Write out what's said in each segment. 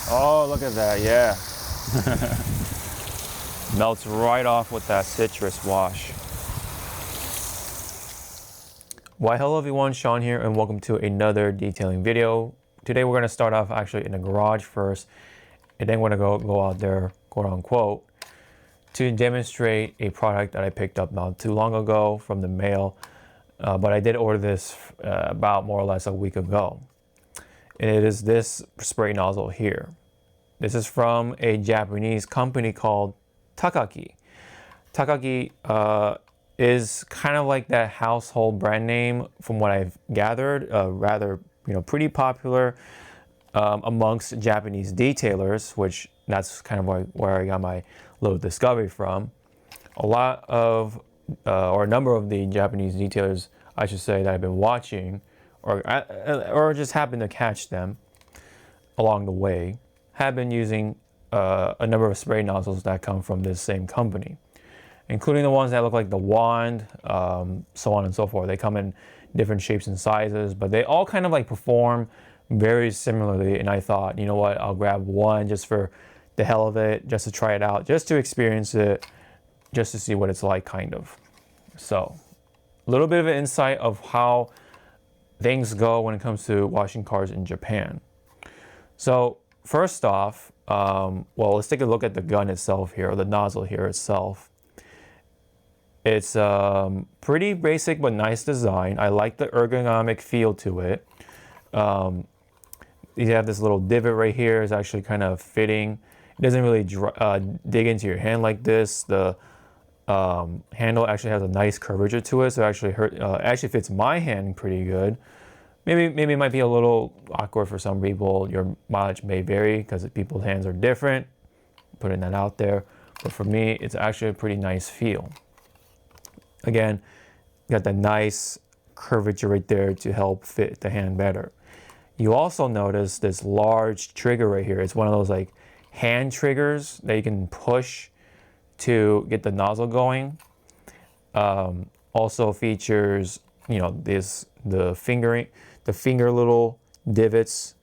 Oh, look at that, yeah. Melts right off with that citrus wash. Why, hello everyone, Sean here, and welcome to another detailing video. Today we're going to start off actually in the garage first, and then we're going to go out there, quote unquote, to demonstrate a product that I picked up not too long ago from the mail. But I did order this about more or less a week ago. And it is this spray nozzle here. This is from a Japanese company called Takagi. Takagi is kind of like that household brand name from what I've gathered, rather, pretty popular amongst Japanese detailers, which that's kind of where I got my little discovery from. A lot of, or a number of the Japanese detailers, I should say, that I've been watching, or just happened to catch them along the way, have been using a number of spray nozzles that come from this same company, including the ones that look like the wand, so on and so forth. They come in different shapes and sizes, but they all kind of like perform very similarly. And I thought, you know what, I'll grab one just for the hell of it, just to try it out, just to experience it, just to see what it's like, kind of. So a little bit of an insight of how things go when it comes to washing cars in Japan. So first off, well, let's take a look at the gun itself here, or the nozzle here itself. It's pretty basic but nice design. I like the ergonomic feel to it. You have this little divot right here. It's actually kind of fitting. It doesn't really dig into your hand like this. The handle actually has a nice curvature to it, so it actually fits my hand pretty good. Maybe it might be a little awkward for some people. Your mileage may vary because people's hands are different. Putting that out there, but for me, it's actually a pretty nice feel. Again, you got that nice curvature right there to help fit the hand better. You also notice this large trigger right here. It's one of those like hand triggers that you can push to get the nozzle going. Also features, the finger little divots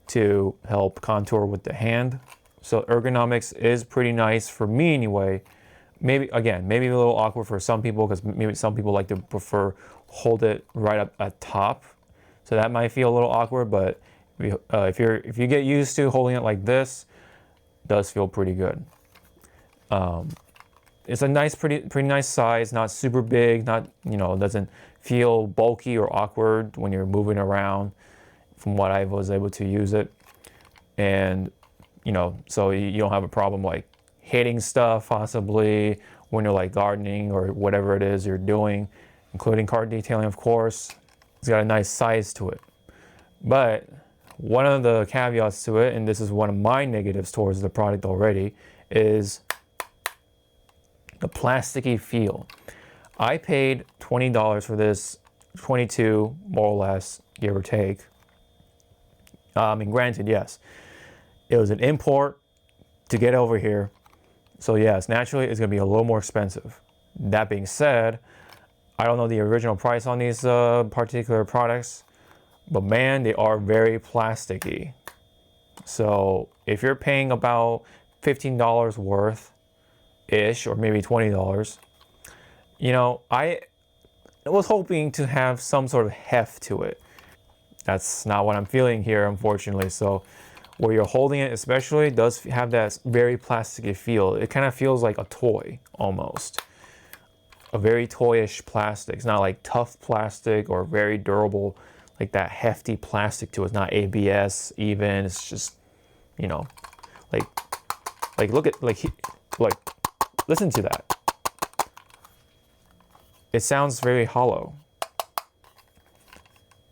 to help contour with the hand. So ergonomics is pretty nice for me anyway. Maybe a little awkward for some people, because maybe some people like to prefer hold it right up at top. So that might feel a little awkward, but if you get used to holding it like this, it does feel pretty good. It's a pretty nice size, not super big, doesn't feel bulky or awkward when you're moving around, from what I was able to use it. And, so you don't have a problem like hitting stuff possibly when you're like gardening or whatever it is you're doing, including car detailing, of course. It's got a nice size to it. But one of the caveats to it, and this is one of my negatives towards the product already, is the plasticky feel. I paid $20 for this, 22 more or less, give or take. And granted, yes, it was an import to get over here. So yes, naturally it's gonna be a little more expensive. That being said, I don't know the original price on these particular products, but man, they are very plasticky. So if you're paying about $15 worth ish, or maybe $20, I was hoping to have some sort of heft to it. That's not what I'm feeling here, unfortunately. So where you're holding it especially does have that very plasticky feel. It kind of feels like a toy almost. A very toyish plastic. It's not like tough plastic or very durable, like that hefty plastic to it. It's not ABS even. It's just, like listen to that. It sounds very hollow.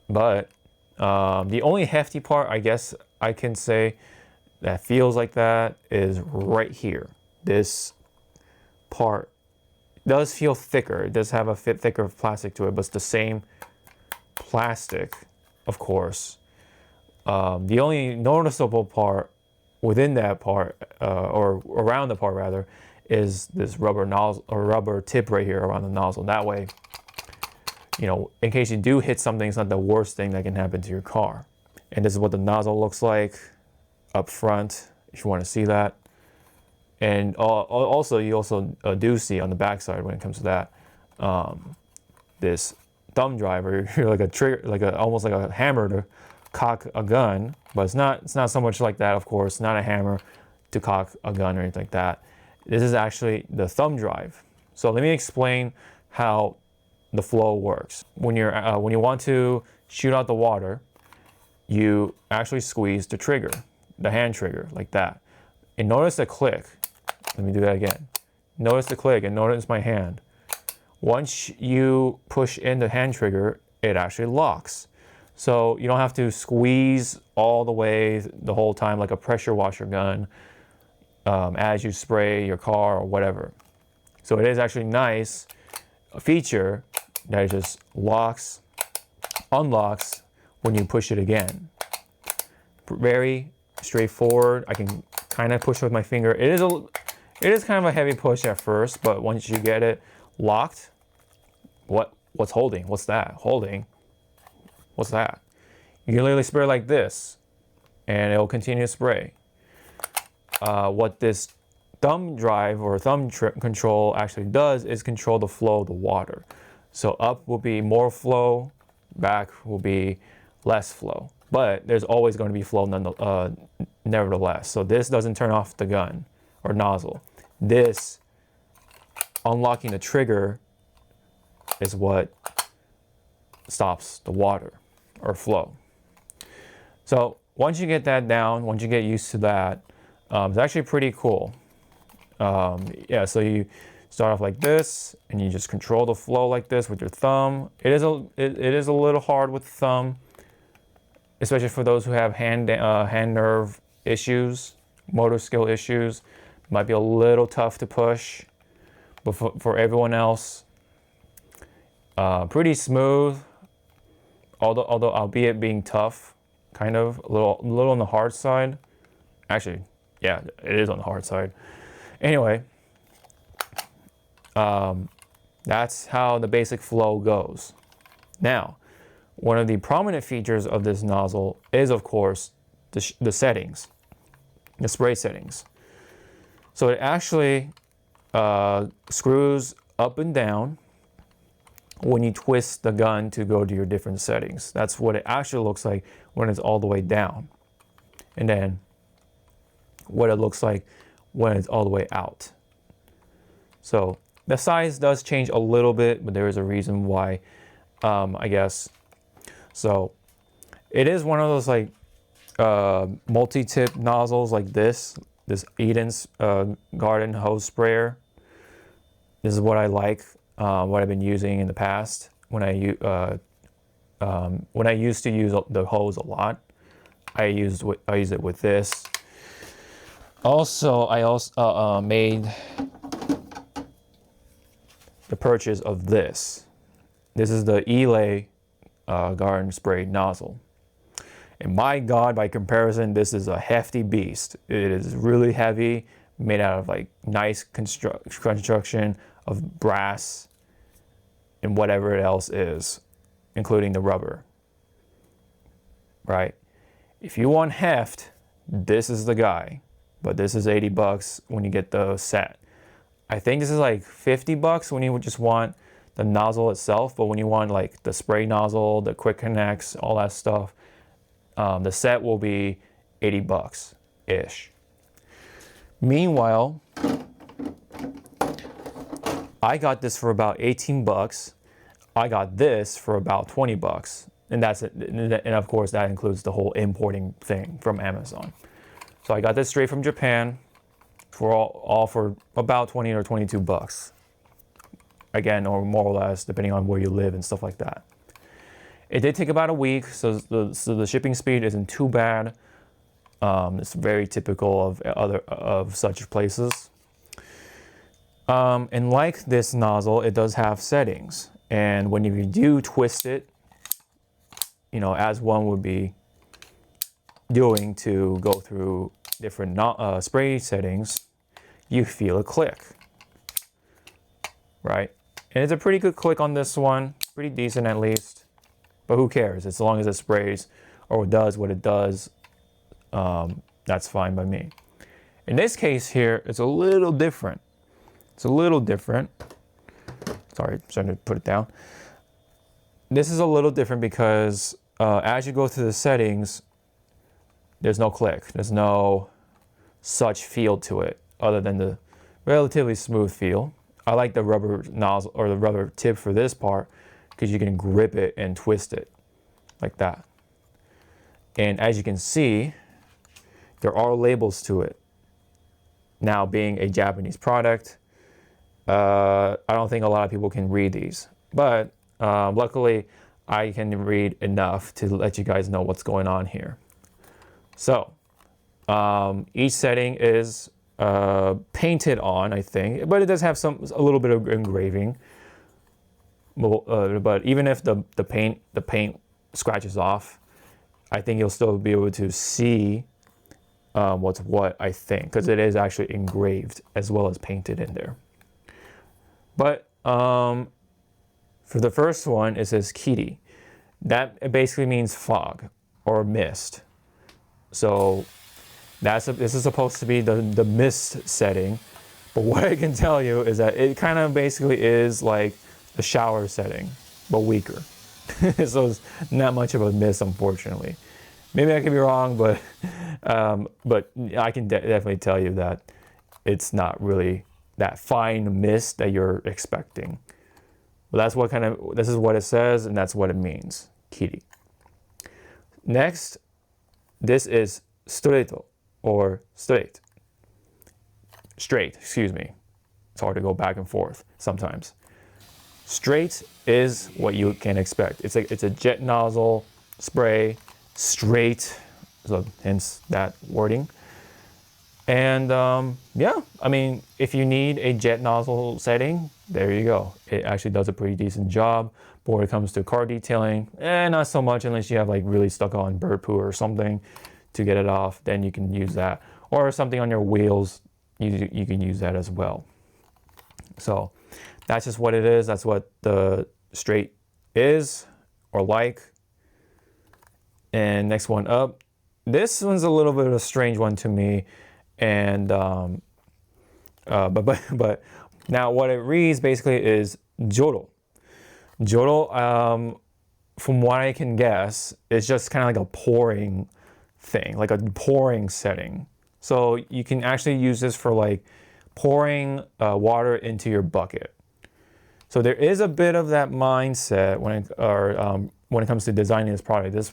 But the only hefty part, I guess I can say, that feels like that is right here. This part does feel thicker. It does have a thicker plastic to it, but it's the same plastic, of course. The only noticeable part within that part, or around the part rather, is this rubber nozzle or rubber tip right here around the nozzle. That way, in case you do hit something, it's not the worst thing that can happen to your car. And this is what the nozzle looks like. up front if you want to see that. And also, you also do see on the backside when it comes to that, this thumb driver, like a trigger, almost like a hammer to cock a gun, but it's not so much like that, of course, not a hammer to cock a gun or anything like that. This is actually the thumb drive. So let me explain how the flow works. When you want to shoot out the water, you actually squeeze the trigger, the hand trigger, like that. And notice the click. Let me do that again. Notice the click and notice my hand. Once you push in the hand trigger, it actually locks. So you don't have to squeeze all the way the whole time like a pressure washer gun as you spray your car or whatever. So it is actually nice, a feature that it just locks, unlocks when you push it again. Very straightforward. I can kind of push with my finger. It is kind of a heavy push at first, but once you get it locked, what's holding? What's that? Holding? What's that? You can literally spray like this, and it'll continue to spray. What this thumb drive or thumb control actually does is control the flow of the water. So up will be more flow, back will be less flow. But there's always going to be flow nevertheless. So this doesn't turn off the gun or nozzle. This unlocking the trigger is what stops the water or flow. So once you get that down, once you get used to that, it's actually pretty cool. Yeah, so you start off like this, and you just control the flow like this with your thumb. It is a little hard with the thumb, especially for those who have hand nerve issues, motor skill issues. Might be a little tough to push, but for everyone else, pretty smooth. Although albeit being tough, kind of a little on the hard side. Actually, yeah, it is on the hard side. Anyway, that's how the basic flow goes. Now, one of the prominent features of this nozzle is, of course, the settings, the spray settings. So it actually screws up and down when you twist the gun to go to your different settings. That's what it actually looks like when it's all the way down. And then what it looks like when it's all the way out. So the size does change a little bit, but there is a reason why, I guess. So it is one of those like multi-tip nozzles like this Eden's garden hose sprayer. This is what I like, what I've been using in the past when I used to use the hose a lot. I use it with this. Also, I made the purchase of this. This is the Elay garden spray nozzle. And my God, by comparison, this is a hefty beast. It is really heavy, made out of like nice construction of brass and whatever it else is, including the rubber, right? If you want heft, this is the guy, but this is $80 when you get the set. I think this is like $50 when you just want the nozzle itself, but when you want like the spray nozzle, the quick connects, all that stuff, the set will be $80-ish. Meanwhile, I got this for about $18. I got this for about $20, and that's it. And of course, that includes the whole importing thing from Amazon. So I got this straight from Japan for all for about 20 or $22. Again, or more or less, depending on where you live and stuff like that. It did take about a week, so the shipping speed isn't too bad. It's very typical of such places. And like this nozzle, it does have settings. And when you do twist it, you know, as one would be doing to go through different spray settings, you feel a click, right? And it's a pretty good click on this one, pretty decent at least. But who cares? As long as it sprays or does what it does, that's fine by me. In this case here, it's a little different. It's a little different. Sorry, I'm starting to put it down. This is a little different because as you go through the settings, there's no click. There's no such feel to it other than the relatively smooth feel. I like the rubber nozzle or the rubber tip for this part because you can grip it and twist it like that. And as you can see, there are labels to it. Now, being a Japanese product, I don't think a lot of people can read these, but luckily I can read enough to let you guys know what's going on here. So each setting is painted on, I think, but it does have a little bit of engraving. But even if the paint scratches off, I think you'll still be able to see what's what, I think, because it is actually engraved as well as painted in there. But for the first one, it says kiri. That basically means fog or mist. So this is supposed to be the mist setting. But what I can tell you is that it kind of basically is like the shower setting, but weaker. So it's not much of a mist, unfortunately. Maybe I could be wrong, but I can definitely tell you that it's not really that fine mist that you're expecting. But this is what it says, and that's what it means, kiri. Next, this is stretto, or straight, excuse me. It's hard to go back and forth sometimes. Straight is what you can expect. It's a jet nozzle spray, straight, so hence that wording. And yeah, I mean, if you need a jet nozzle setting, there you go. It actually does a pretty decent job. But when it comes to car detailing, not so much unless you have like really stuck on bird poo or something to get it off, then you can use that. Or something on your wheels, you can use that as well. So that's just what it is. That's what the straight is or like. And next one up. This one's a little bit of a strange one to me. And but now what it reads basically is joro. Joro, from what I can guess, is just kind of like a pouring thing, like a pouring setting. So you can actually use this for like pouring water into your bucket. So there is a bit of that mindset when it comes to designing this product. This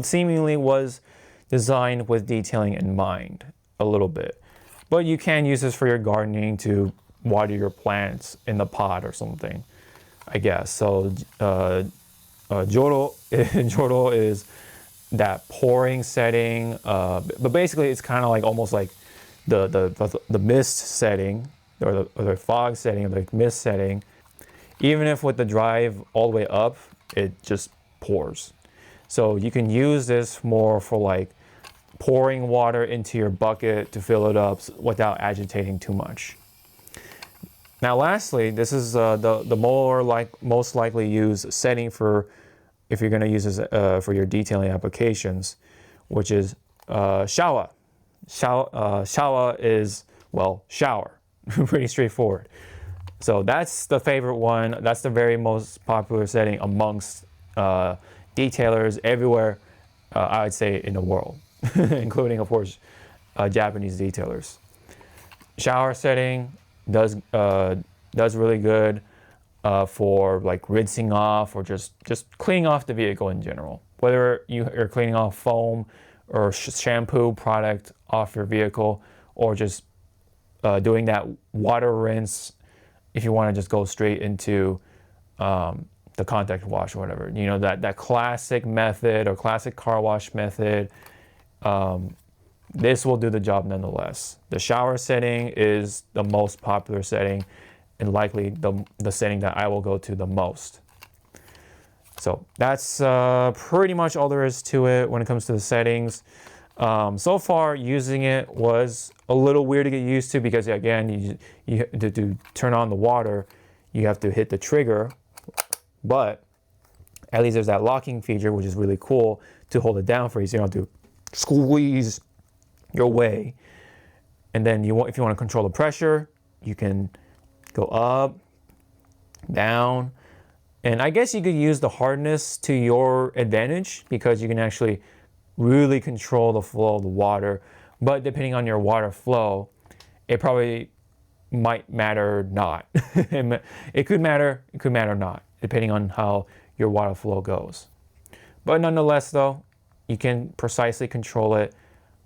seemingly was designed with detailing in mind a little bit. But you can use this for your gardening to water your plants in the pot or something, I guess. So joro is that pouring setting, but basically it's kind of like almost like the mist setting or the fog setting or the mist setting. Even if with the drive all the way up, it just pours. So you can use this more for like pouring water into your bucket to fill it up without agitating too much. Now lastly, this is the most likely used setting for if you're going to use this for your detailing applications, which is shawa. Shawa is, well, shower. Pretty straightforward. So that's the favorite one. That's the very most popular setting amongst detailers everywhere, I would say, in the world, including, of course, Japanese detailers. Shower setting does really good for like rinsing off or just cleaning off the vehicle in general. Whether you're cleaning off foam or shampoo product off your vehicle, or just doing that water rinse if you want to just go straight into the contact wash or whatever. You know, that classic method or classic car wash method. This will do the job nonetheless. The shower setting is the most popular setting and likely the setting that I will go to the most. So that's pretty much all there is to it when it comes to the settings. So far, using it was a little weird to get used to because, again, you to turn on the water, you have to hit the trigger. But at least there's that locking feature, which is really cool to hold it down for you, so you don't have to squeeze your way. And then if you want to control the pressure, you can go up, down. And I guess you could use the hardness to your advantage because you can actually really control the flow of the water. But depending on your water flow, it probably might matter not. It could matter not, depending on how your water flow goes. But nonetheless though, you can precisely control it,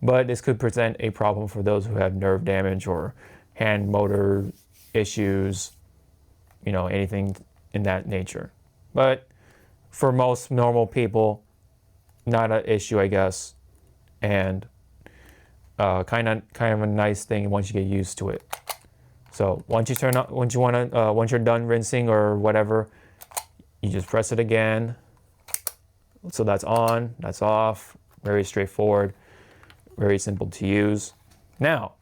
but this could present a problem for those who have nerve damage or hand motor issues, you know, anything in that nature. But for most normal people, not an issue, I guess, and kind of a nice thing once you get used to it. So once you're done rinsing or whatever, you just press it again. So that's on, that's off. Very straightforward, very simple to use. Now,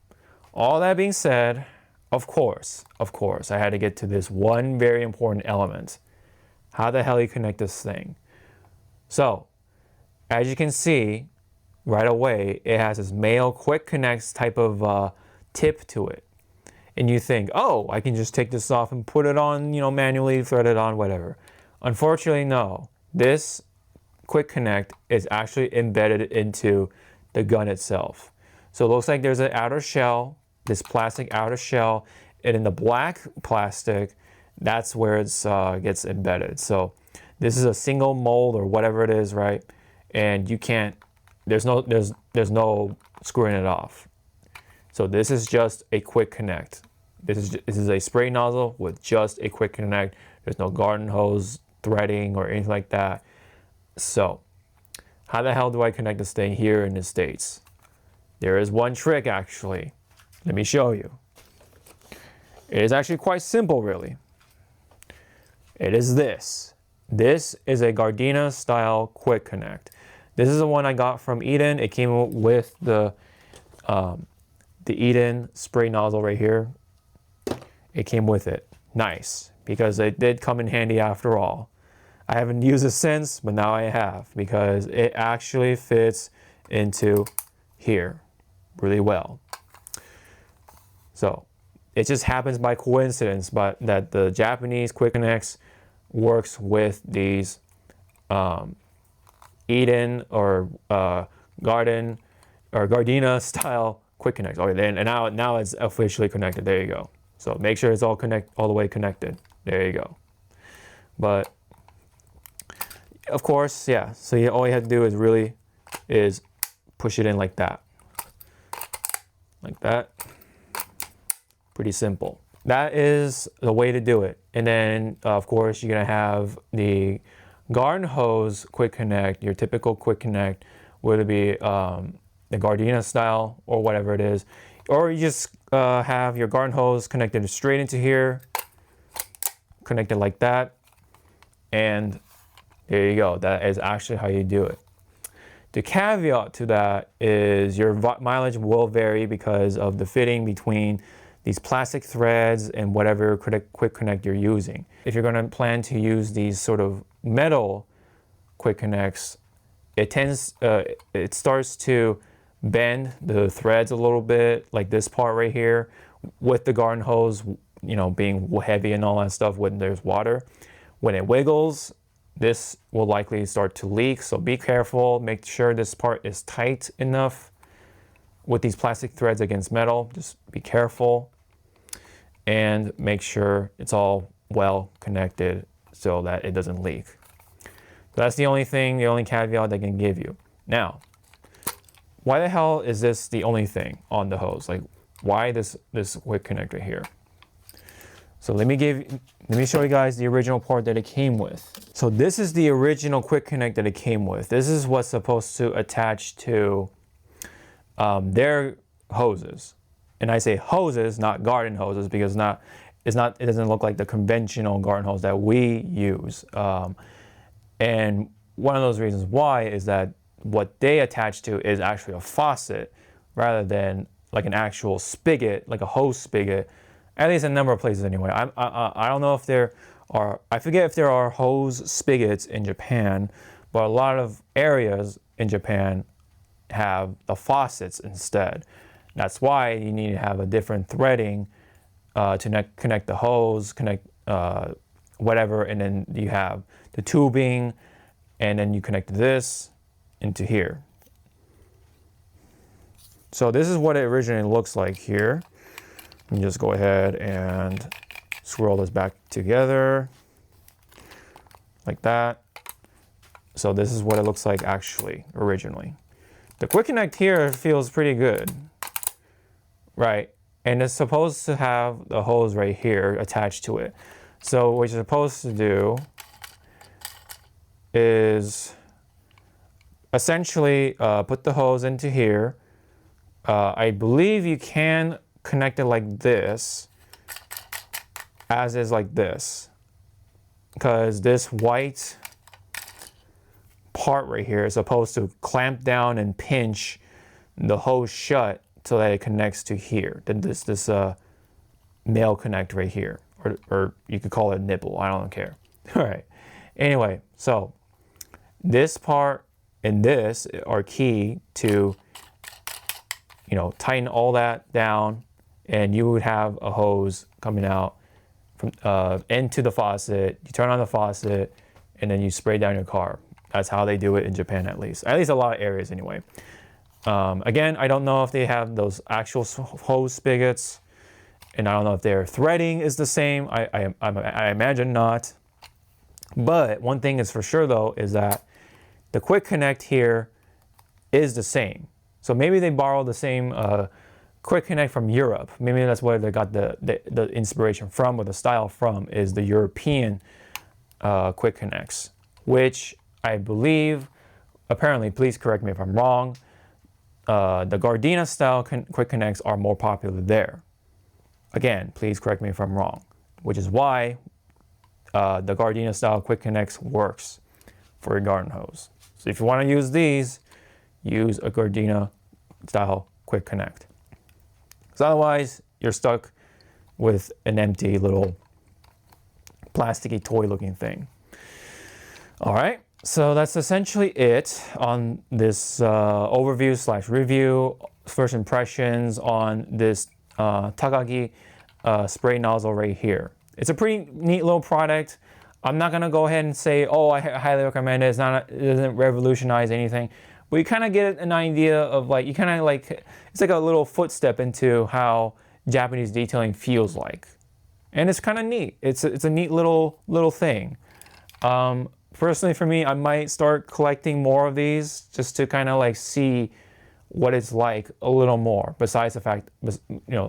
all that being said, of course, I had to get to this one very important element. How the hell you connect this thing? So, as you can see, right away, it has this male quick connects type of tip to it. And you think, oh, I can just take this off and put it on, you know, manually, thread it on, whatever. Unfortunately, no. This quick connect is actually embedded into the gun itself. So it looks like there's an outer shell, this plastic outer shell, and in the black plastic, that's where it gets embedded. So this is a single mold or whatever it is, right? And you can't, there's no screwing it off. So this is just a quick connect. This is a spray nozzle with just a quick connect. There's no garden hose threading or anything like that. So how the hell do I connect this thing here in the States? There is one trick actually. Let me show you. It is actually quite simple really. It is this. This is a Gardena style quick connect. This is the one I got from Eden. It came with the Eden spray nozzle right here. It came with it. Nice, because it did come in handy after all. I haven't used it since, but now I have, because it actually fits into here really well. So it just happens by coincidence, but that the Japanese quick connects works with these Eden or Garden or Gardena style quick connects. Okay, and now it's officially connected. There you go. So make sure it's all the way connected. There you go. But of course, yeah. So all you have to do is push it in like that. Like that. Pretty simple. That is the way to do it. And then of course you're gonna have the garden hose quick connect, your typical quick connect, whether it be the Gardena style or whatever it is. Or you just have your garden hose connected straight into here, connected like that, and there you go. That is actually how you do it. The caveat to that is your mileage will vary because of the fitting between these plastic threads and whatever quick connect you're using. If you're gonna plan to use these sort of metal quick connects, it starts to bend the threads a little bit, like this part right here, with the garden hose, you know, being heavy and all that stuff when there's water. When it wiggles, this will likely start to leak, so be careful. Make sure this part is tight enough with these plastic threads against metal. Just be careful and make sure it's all well connected so that it doesn't leak. So that's the only caveat I can give you. Now, why the hell is this the only thing on the hose? Like, why this quick connector here? So let me show you guys the original part that it came with. So this is the original quick connect that it came with. This is what's supposed to attach to their hoses. And I say hoses, not garden hoses, because it doesn't look like the conventional garden hose that we use. And one of those reasons why is that what they attach to is actually a faucet rather than like an actual spigot, like a hose spigot, at least in a number of places anyway. I don't know if there are, I forget if there are hose spigots in Japan, but a lot of areas in Japan have the faucets instead. That's why you need to have a different threading to connect the hose, connect whatever, and then you have the tubing, and then you connect this into here. So this is what it originally looks like here. Let me just go ahead and swirl this back together like that. So this is what it looks like actually, originally. The quick connect here feels pretty good, right? And it's supposed to have the hose right here attached to it. So what you're supposed to do is essentially put the hose into here. I believe you can connect it like this, as is like this, because this white part right here is supposed to clamp down and pinch the hose shut so that it connects to here. This male connect right here, or you could call it a nipple. I don't care. All right. Anyway, so this part and this are key to, you know, tighten all that down, and you would have a hose coming out from into the faucet. You turn on the faucet, and then you spray down your car. That's how they do it in Japan, at least a lot of areas anyway. Again, I don't know if they have those actual hose spigots, and I don't know if their threading is the same. I imagine not. But one thing is for sure though, is that the quick connect here is the same. So maybe they borrowed the same quick connect from Europe. Maybe that's where they got the inspiration from, or the style from, is the European quick connects, which I believe, apparently, please correct me if I'm wrong, the Gardena style quick connects are more popular there. Again, please correct me if I'm wrong, which is why the Gardena style quick connects works for your garden hose. So if you want to use these, use a Gardena style quick connect. Because otherwise, you're stuck with an empty little plasticky toy looking thing. All right, so that's essentially it on this overview / review, first impressions on this Takagi spray nozzle right here. It's a pretty neat little product. I'm not gonna go ahead and say, oh, I highly recommend it. It doesn't revolutionize anything. But you kind of get an idea of, like, it's like a little footstep into how Japanese detailing feels like. And it's kind of neat. It's a neat little thing. Personally for me, I might start collecting more of these just to kind of like see what it's like a little more, besides the fact,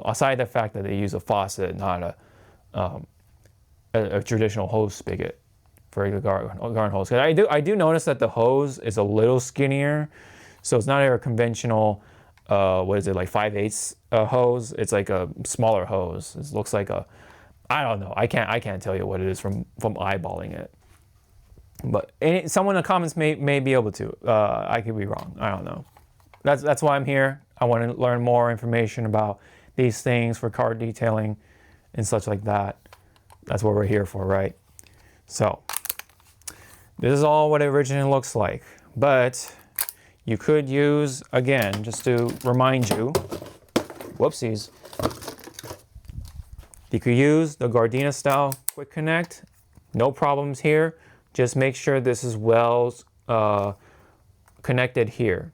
aside the fact that they use a faucet, not a traditional hose spigot for the garden hose. I do notice that the hose is a little skinnier, so it's not a conventional, what is it, like 5/8 hose. It's like a smaller hose. It looks like I don't know. I can't tell you what it is from eyeballing it. But someone in the comments may be able to. I could be wrong. I don't know. That's why I'm here. I want to learn more information about these things for car detailing and such like that. That's what we're here for, right? So this is all what it originally looks like. But you could use, again, just to remind you, whoopsies, you could use the Gardena style quick connect. No problems here. Just make sure this is well connected here.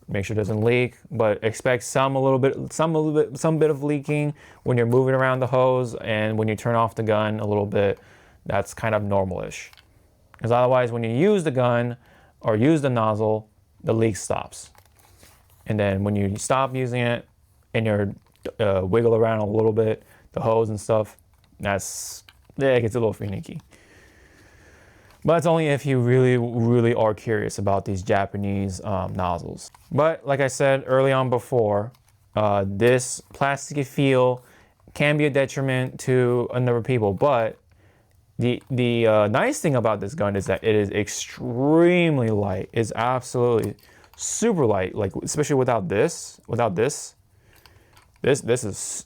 Make sure it doesn't leak, but expect some bit of leaking when you're moving around the hose, and when you turn off the gun a little bit. That's kind of normal-ish. Because otherwise, when you use the gun or use the nozzle, the leak stops. And then when you stop using it and you're wiggle around a little bit, the hose and stuff, it gets a little finicky. But it's only if you really, really are curious about these Japanese nozzles. But like I said early on before, this plasticky feel can be a detriment to a number of people. But the nice thing about this gun is that it is extremely light. It's absolutely super light. Like, especially without this is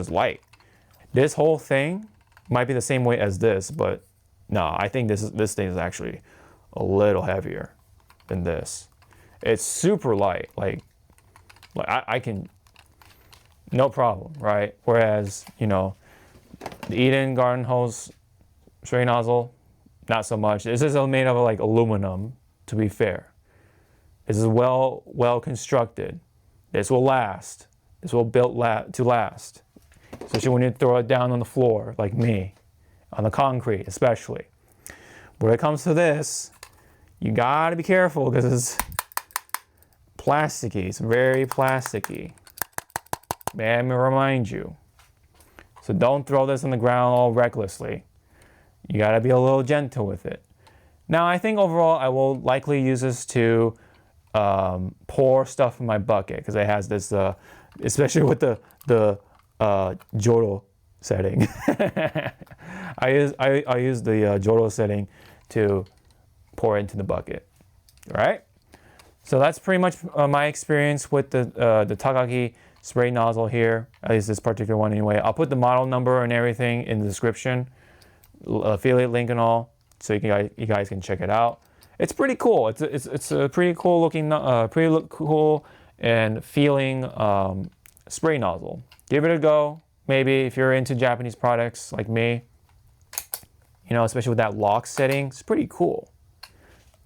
light. This whole thing might be the same weight as this, but no, I think this thing is actually a little heavier than this. It's super light. Like I can, no problem, right? Whereas, you know, the Eden garden hose spray nozzle, not so much. This is made of like aluminum, to be fair. This is well constructed. This will last. This will built to last. Especially when you throw it down on the floor, like me, on the concrete especially. When it comes to this, you gotta be careful because it's plasticky. It's very plasticky. May I remind you. So don't throw this on the ground all recklessly. You gotta be a little gentle with it. Now I think overall I will likely use this to pour stuff in my bucket because it has this, especially with the Joro setting. I use the Joro setting to pour into the bucket. All right. So that's pretty much my experience with the Takagi spray nozzle here. At least this particular one anyway. I'll put the model number and everything in the description, affiliate link and all, so you guys can check it out. It's pretty cool. It's a pretty cool looking, cool and feeling spray nozzle. Give it a go. Maybe if you're into Japanese products like me, you know, especially with that lock setting, it's pretty cool.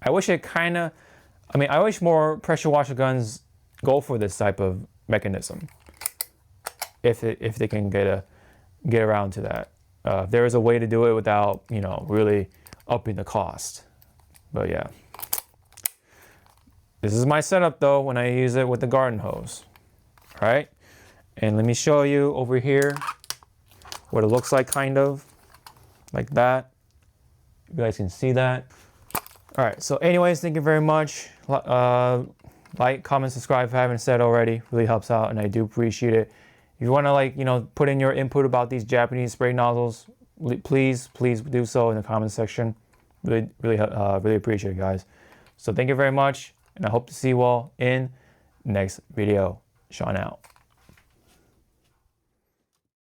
I wish I wish more pressure washer guns go for this type of mechanism. If they can get around to that. If there is a way to do it without, you know, really upping the cost. But yeah. This is my setup though when I use it with the garden hose. All right. And let me show you over here what it looks like, kind of like that. You guys can see that. All right. So anyways, thank you very much. Like, comment, subscribe if I haven't said already. Really helps out and I do appreciate it. If you want to, like, you know, put in your input about these Japanese spray nozzles, please do so in the comment section. Really appreciate it, guys. So thank you very much, and I hope to see you all in next video. Sean out.